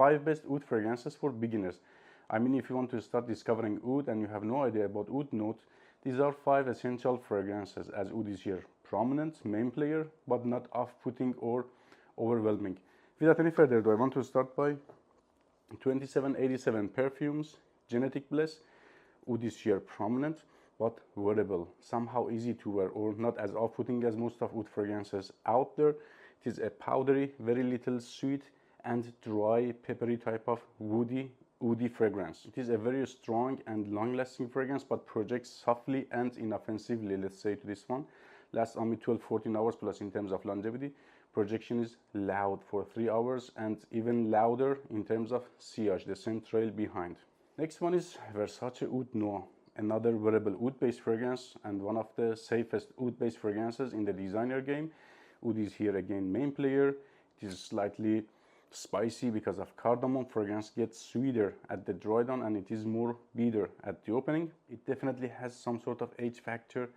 5 best oud fragrances for beginners. I mean, if you want to start discovering oud and you have no idea about oud note, these are 5 essential fragrances, as oud is here prominent, main player, but not off-putting or overwhelming. Without any further ado, I want to start by 2787 perfumes, genetic bliss. Oud is here prominent, but wearable, somehow easy to wear, or not as off-putting as most of oud fragrances out there. It is a powdery, very little sweet and dry, peppery type of oudy fragrance. It is a very strong and long-lasting fragrance, but projects softly and inoffensively. Let's say to this one, lasts only 12-14 hours plus in terms of longevity. Projection is loud for 3 hours and even louder in terms of sillage, the scent trail behind. Next one is Versace Oud Noir, another wearable oud-based fragrance and one of the safest oud-based fragrances in the designer game. Oud is here again main player. It is slightly spicy because of cardamom. Fragrance gets sweeter at the dry down and it is more bitter at the opening. It definitely has some sort of age factor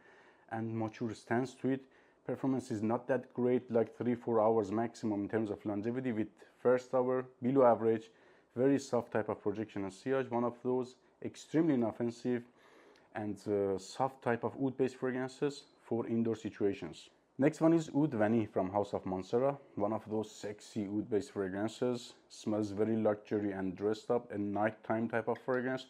and mature stance to it. Performance is not that great, like 3-4 hours maximum in terms of longevity, with first hour below average, very soft type of projection and sillage. One of those extremely inoffensive and soft type of oud-based fragrances for indoor situations. Next one is Oud Vanille from House of Montserrat, one of those sexy oud-based fragrances. Smells very luxury and dressed up, a nighttime type of fragrance.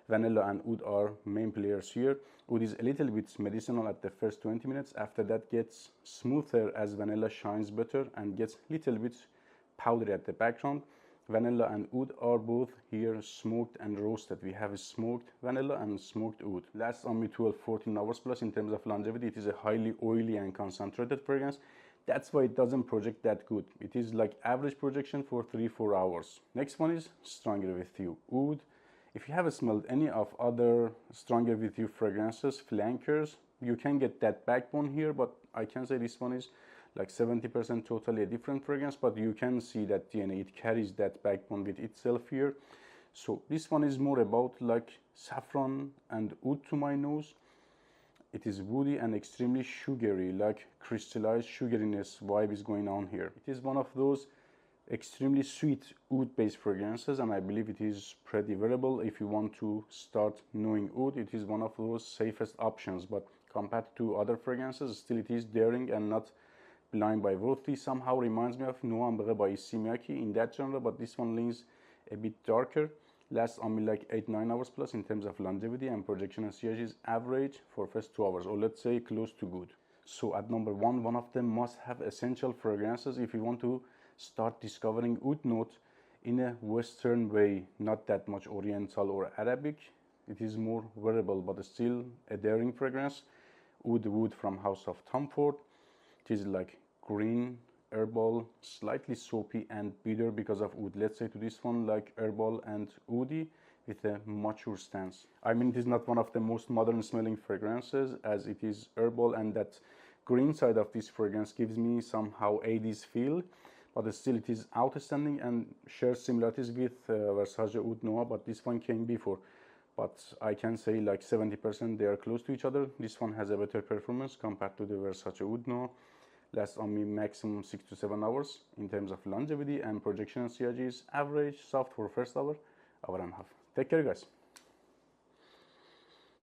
Vanilla and oud are main players here. Oud is a little bit medicinal at the first 20 minutes. After that gets smoother as vanilla shines better and gets little bit powdery at the background. Vanilla and oud are both here smoked and roasted. We have smoked vanilla and smoked oud. Lasts only 12-14 hours plus in terms of longevity. It is a highly oily and concentrated fragrance. That's why it doesn't project that good. It is like average projection for 3-4 hours. Next one is Stronger With You Oud. If you haven't smelled any of other Stronger With You fragrances, flankers, you can get that backbone here, but I can say this one is like 70% totally a different fragrance, but you can see that DNA, it carries that backbone with itself here. So this one is more about like saffron and oud to my nose. It is woody and extremely sugary, like crystallized sugariness vibe is going on here. It is one of those extremely sweet oud-based fragrances, and I believe it is pretty wearable. If you want to start knowing oud, it is one of those safest options, but compared to other fragrances, still it is daring and not blind by worthy. Somehow reminds me of Noambre by Simiaki in that genre, but this one leans a bit darker. Lasts only like 8-9 hours plus in terms of longevity, and projection and sillage is average for first 2 hours, or let's say close to good. So at number one of them must have essential fragrances if you want to start discovering oud note in a Western way, not that much Oriental or Arabic. It is more wearable, but still a daring fragrance. Oud Wood from House of Tom Ford. It is like green, herbal, slightly soapy and bitter because of oud. Let's say to this one like herbal and oudy with a mature stance. I mean, it is not one of the most modern smelling fragrances, as it is herbal, and that green side of this fragrance gives me somehow 80s feel, but still it is outstanding and shares similarities with Versace Oud Noir, but this one came before. But I can say like 70% they are close to each other. This one has a better performance compared to the Versace Oud Noir. Lasts only maximum 6 to 7 hours in terms of longevity, and projection and sillage is average, soft for first hour and a half. Take care, guys.